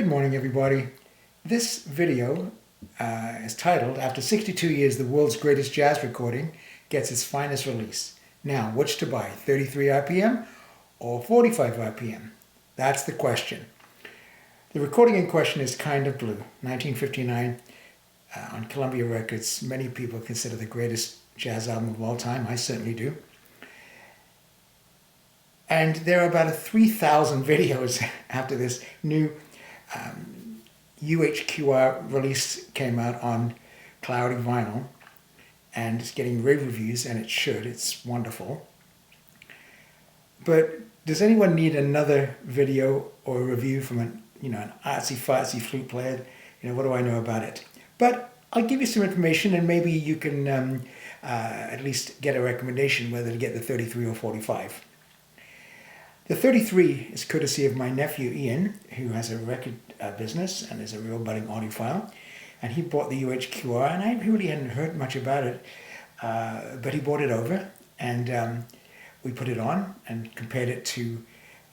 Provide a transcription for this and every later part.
Good morning, everybody. This video is titled, After 62 Years, the World's Greatest Jazz Recording Gets Its Finest Release. Now, which to buy, 33 RPM or 45 RPM? That's the question. The recording in question is Kind of Blue, 1959, on Columbia Records. Many people consider the greatest jazz album of all time. I certainly do. And there are about 3,000 videos after this new UHQR release came out on Cloudy Vinyl, and it's getting rave reviews, and it should. It's wonderful. But does anyone need another video or a review from an artsy-fartsy flute player? What do I know about it? But I'll give you some information, and maybe you can at least get a recommendation whether to get the 33 or 45. The 33 is courtesy of my nephew Ian, who has a record business and is a real budding audiophile. And he bought the UHQR, and I really hadn't heard much about it, but he bought it over, and we put it on and compared it to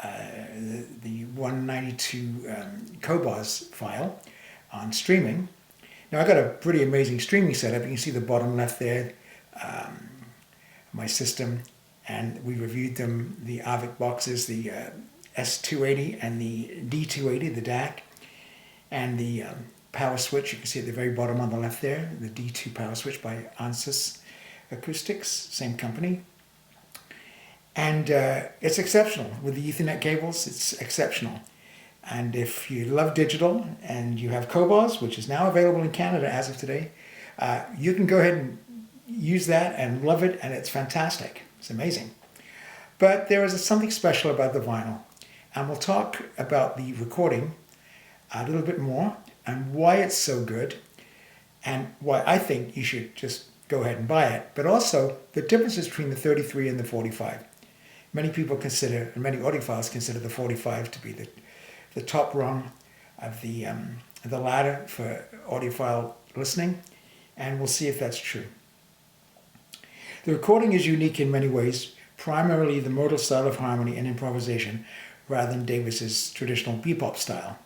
the 192 Cobas file on streaming. Now, I got a pretty amazing streaming setup. You can see the bottom left there, my system. And we reviewed them, the Avic boxes, the S280 and the D280, the DAC, and the power switch. You can see at the very bottom on the left there, the D2 power switch by Ansys Acoustics, same company. And it's exceptional. With the Ethernet cables, it's exceptional. And if you love digital and you have Cobas, which is now available in Canada as of today, you can go ahead and use that and love it, and it's fantastic. It's amazing. But there is something special about the vinyl. And we'll talk about the recording a little bit more and why it's so good and why I think you should just go ahead and buy it. But also the differences between the 33 and the 45. Many people consider, and many audiophiles consider the 45 to be the top rung of the ladder for audiophile listening. And we'll see if that's true. The recording is unique in many ways, primarily the modal style of harmony and improvisation, rather than Davis's traditional bebop style.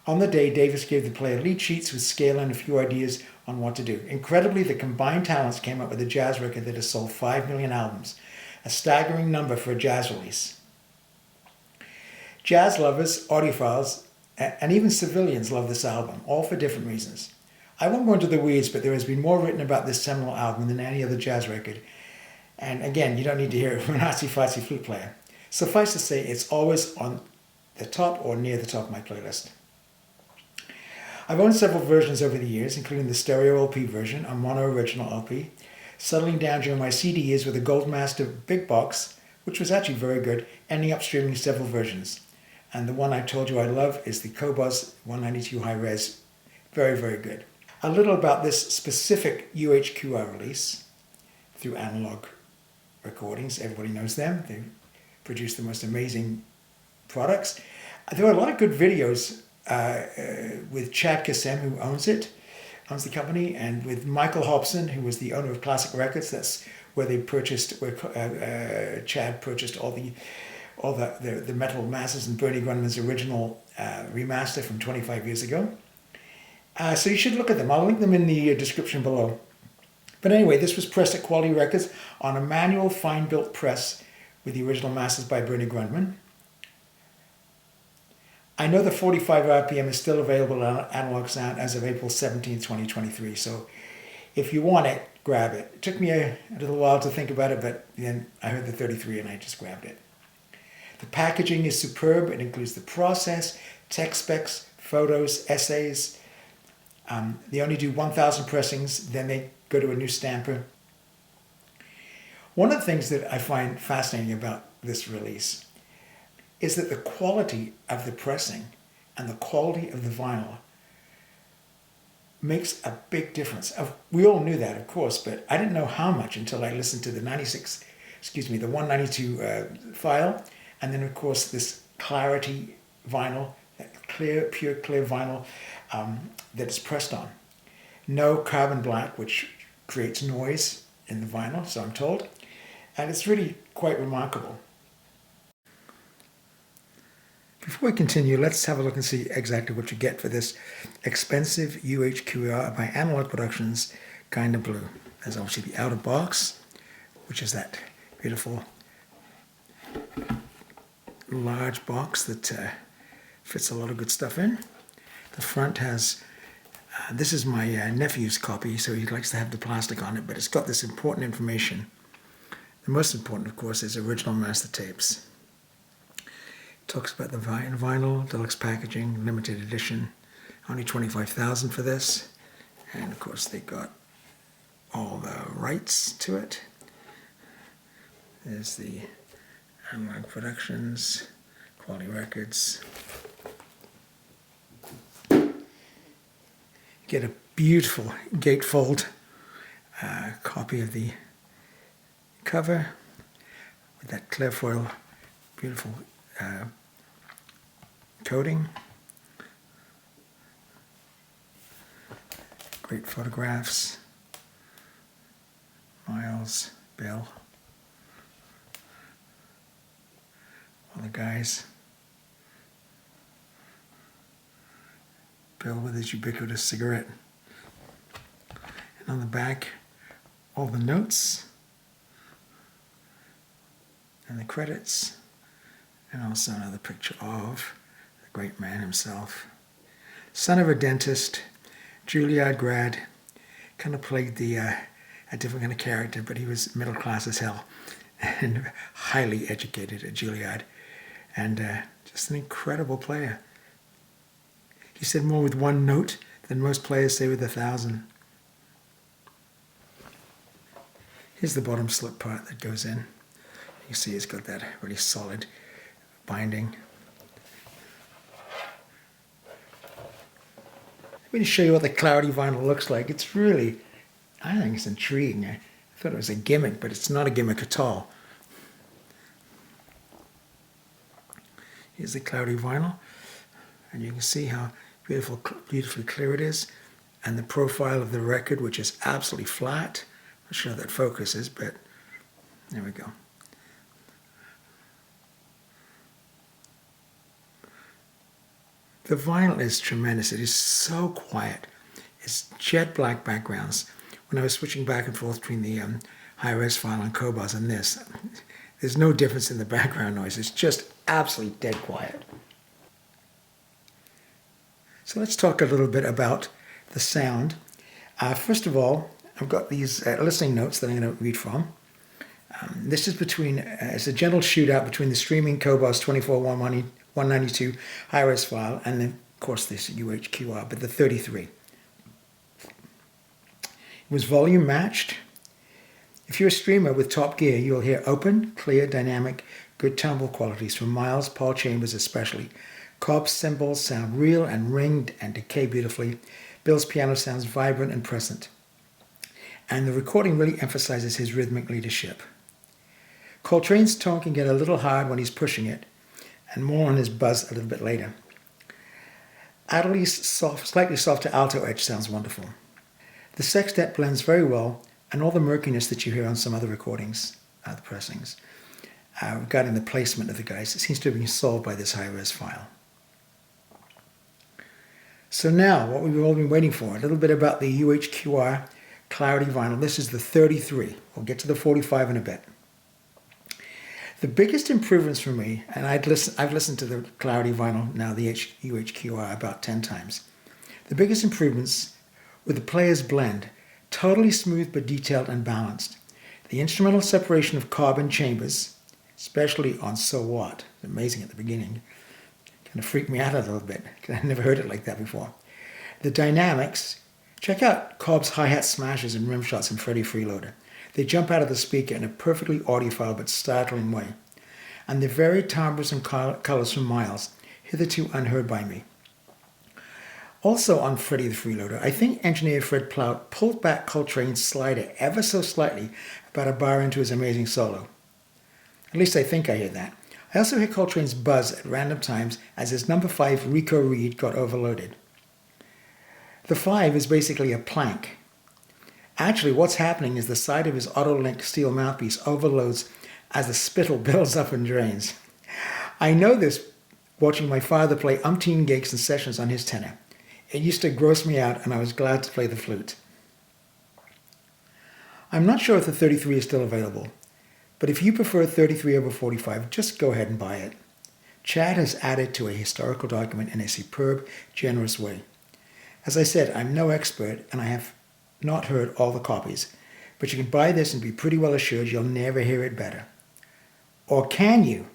On the day, Davis gave the player lead sheets with scale and a few ideas on what to do. Incredibly, the combined talents came up with a jazz record that has sold 5 million albums, a staggering number for a jazz release. Jazz lovers, audiophiles, and even civilians love this album, all for different reasons. I won't go into the weeds, but there has been more written about this seminal album than any other jazz record. And again, you don't need to hear it from an artsy-fartsy flute player. Suffice to say, it's always on the top or near the top of my playlist. I've owned several versions over the years, including the stereo LP version, a mono original LP, settling down during my CD years with a Goldmaster Big Box, which was actually very good, ending up streaming several versions. And the one I told you I love is the Cobas 192 High Res. Very, very good. A little about this specific UHQR release through Analogue recordings. Everybody knows them. They produce the most amazing products. There are a lot of good videos with Chad Kassem, who owns the company, and with Michael Hobson, who was the owner of Classic Records. That's where they purchased, Chad purchased all the Metal Masters and Bernie Grundmann's original remaster from 25 years ago. So you should look at them. I'll link them in the description below. But anyway, this was pressed at Quality Records on a manual fine-built press with the original masters by Bernie Grundmann. I know the 45 RPM is still available on Analogue Sound as of April 17, 2023. So if you want it, grab it. It took me a little while to think about it, but then I heard the 33 and I just grabbed it. The packaging is superb. It includes the process, tech specs, photos, essays. They only do 1,000 pressings, then they go to a new stamper. One of the things that I find fascinating about this release is that the quality of the pressing and the quality of the vinyl makes a big difference. We all knew that, of course, but I didn't know how much until I listened to the 192 file, and then of course this Clarity vinyl, that pure clear vinyl that is pressed on. No carbon black, which creates noise in the vinyl, so I'm told. And it's really quite remarkable. Before we continue, let's have a look and see exactly what you get for this expensive UHQR by Analogue Productions Kinda Blue. There's obviously the outer box, which is that beautiful large box that fits a lot of good stuff in. The front has, this is my nephew's copy, so he likes to have the plastic on it, but it's got this important information. The most important, of course, is original master tapes. It talks about the vinyl, deluxe packaging, limited edition, only 25,000 for this. And of course they got all the rights to it. There's the Analogue Productions, Quality Records. Get a beautiful gatefold copy of the cover with that clear foil, beautiful coating. Great photographs. Miles, Bill, all the guys. Bill with his ubiquitous cigarette. And on the back, all the notes and the credits, and also another picture of the great man himself. Son of a dentist, Juilliard grad, kind of played a different kind of character, but he was middle class as hell and highly educated at Juilliard, and just an incredible player. He said more with one note than most players say with 1,000. Here's the bottom slip part that goes in. You see it's got that really solid binding. Let me show you what the cloudy vinyl looks like. It's really, I think it's intriguing. I thought it was a gimmick, but it's not a gimmick at all. Here's the cloudy vinyl, and you can see how beautifully clear it is, and the profile of the record, which is absolutely flat. I'm not sure how that focuses, but there we go. The vinyl is tremendous. It is so quiet. It's jet black backgrounds. When I was switching back and forth between the high-res file and Cobas and this, there's no difference in the background noise. It's just absolutely dead quiet. So let's talk a little bit about the sound. First of all, I've got these listening notes that I'm going to read from. This is between, it's a gentle shootout between the streaming Cobas 24192 high-res file and then, of course, this UHQR, but the 33. It was volume matched. If you're a streamer with Top Gear, you'll hear open, clear, dynamic, good tumble qualities from Miles, Paul Chambers especially. Cobb's cymbals sound real and ringed and decay beautifully. Bill's piano sounds vibrant and present. And the recording really emphasizes his rhythmic leadership. Coltrane's tone can get a little hard when he's pushing it, and more on his buzz a little bit later. Adderley's slightly softer alto edge sounds wonderful. The sextet blends very well, and all the murkiness that you hear on some other recordings, the pressings, regarding the placement of the guys, it seems to have been solved by this high-res file. So now, what we've all been waiting for, a little bit about the UHQR Cloudy vinyl. This is the 33. We'll get to the 45 in a bit. The biggest improvements for me, and I've listened to the Cloudy vinyl, now the UHQR, about 10 times. The biggest improvements were the player's blend, totally smooth but detailed and balanced. The instrumental separation of Cobb and Chambers, especially on So What, amazing at the beginning, kind of freaked me out a little bit because I'd never heard it like that before. The dynamics, check out Cobb's hi-hat smashes and rim shots in Freddie Freeloader. They jump out of the speaker in a perfectly audiophile but startling way. And the varied timbres and colors from Miles, hitherto unheard by me. Also on Freddie the Freeloader, I think engineer Fred Plout pulled back Coltrane's slider ever so slightly about a bar into his amazing solo. At least I think I hear that. I also hear Coltrane's buzz at random times as his number 5 Rico Reed got overloaded. The 5 is basically a plank. Actually, what's happening is the side of his auto-link steel mouthpiece overloads as the spittle builds up and drains. I know this watching my father play umpteen gigs and sessions on his tenor. It used to gross me out, and I was glad to play the flute. I'm not sure if the 33 is still available, but if you prefer 33 over 45, just go ahead and buy it. Chad has added to a historical document in a superb, generous way. As I said, I'm no expert, and I have not heard all the copies, but you can buy this and be pretty well assured you'll never hear it better. Or can you?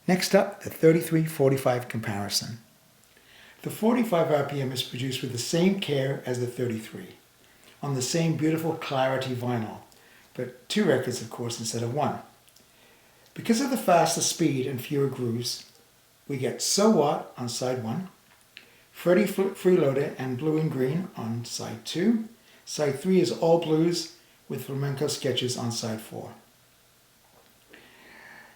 Next up, the 33-45 comparison. The 45 RPM is produced with the same care as the 33, on the same beautiful clarity vinyl, but 2 records, of course, instead of 1. Because of the faster speed and fewer grooves, we get So What on side 1, Freddie Freeloader and Blue and Green on side 2. Side 3 is all blues with flamenco sketches on side 4.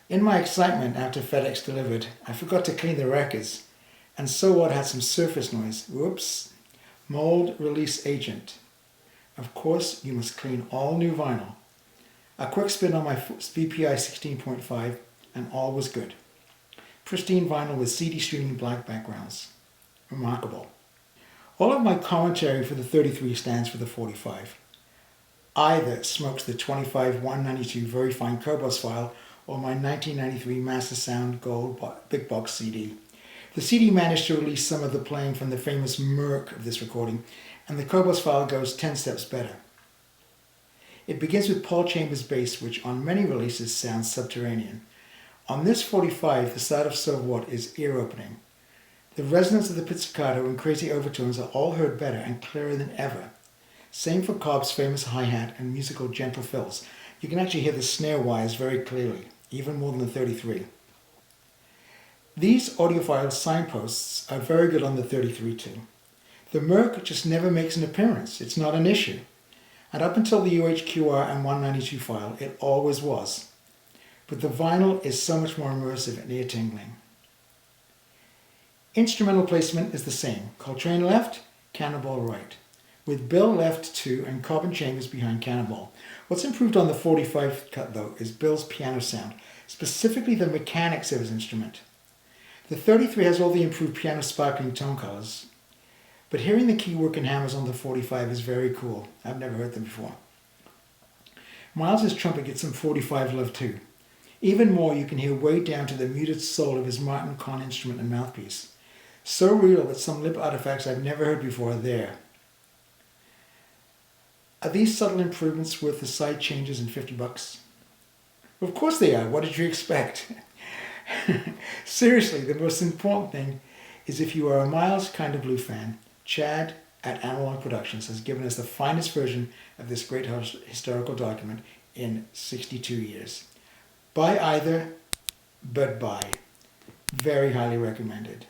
In my excitement after FedEx delivered, I forgot to clean the records, and So What had some surface noise. Whoops. Mold release agent. Of course, you must clean all new vinyl. A quick spin on my BPI 16.5 and all was good. Pristine vinyl with CD streaming black backgrounds. Remarkable. All of my commentary for the 33 stands for the 45. Either smokes the 25 192 very fine Cobos file or my 1993 Master Sound Gold Big Box CD. The CD managed to release some of the playing from the famous murk of this recording, and the Cobos file goes 10 steps better. It begins with Paul Chambers' bass, which on many releases sounds subterranean. On this 45, the start of So What is ear-opening. The resonance of the pizzicato and crazy overtones are all heard better and clearer than ever. Same for Cobb's famous hi-hat and musical gentle fills. You can actually hear the snare wires very clearly, even more than the 33. These audiophile signposts are very good on the 33 too. The murk just never makes an appearance. It's not an issue. And up until the UHQR and 192 file, it always was. But the vinyl is so much more immersive and ear-tingling. Instrumental placement is the same. Coltrane left, Cannonball right, with Bill left 2 and Cobb and Chambers behind Cannonball. What's improved on the 45 cut though is Bill's piano sound, specifically the mechanics of his instrument. The 33 has all the improved piano sparkling tone colors, but hearing the keywork and hammers on the 45 is very cool. I've never heard them before. Miles's trumpet gets some 45 love too. Even more, you can hear way down to the muted soul of his Martin Conn instrument and mouthpiece. So real that some lip artifacts I've never heard before are there. Are these subtle improvements worth the side changes and $50? Of course they are. What did you expect? Seriously, the most important thing is if you are a Miles Kind of Blue fan, Chad at Analogue Productions has given us the finest version of this great historical document in 62 years. Buy either, but buy. Very highly recommended.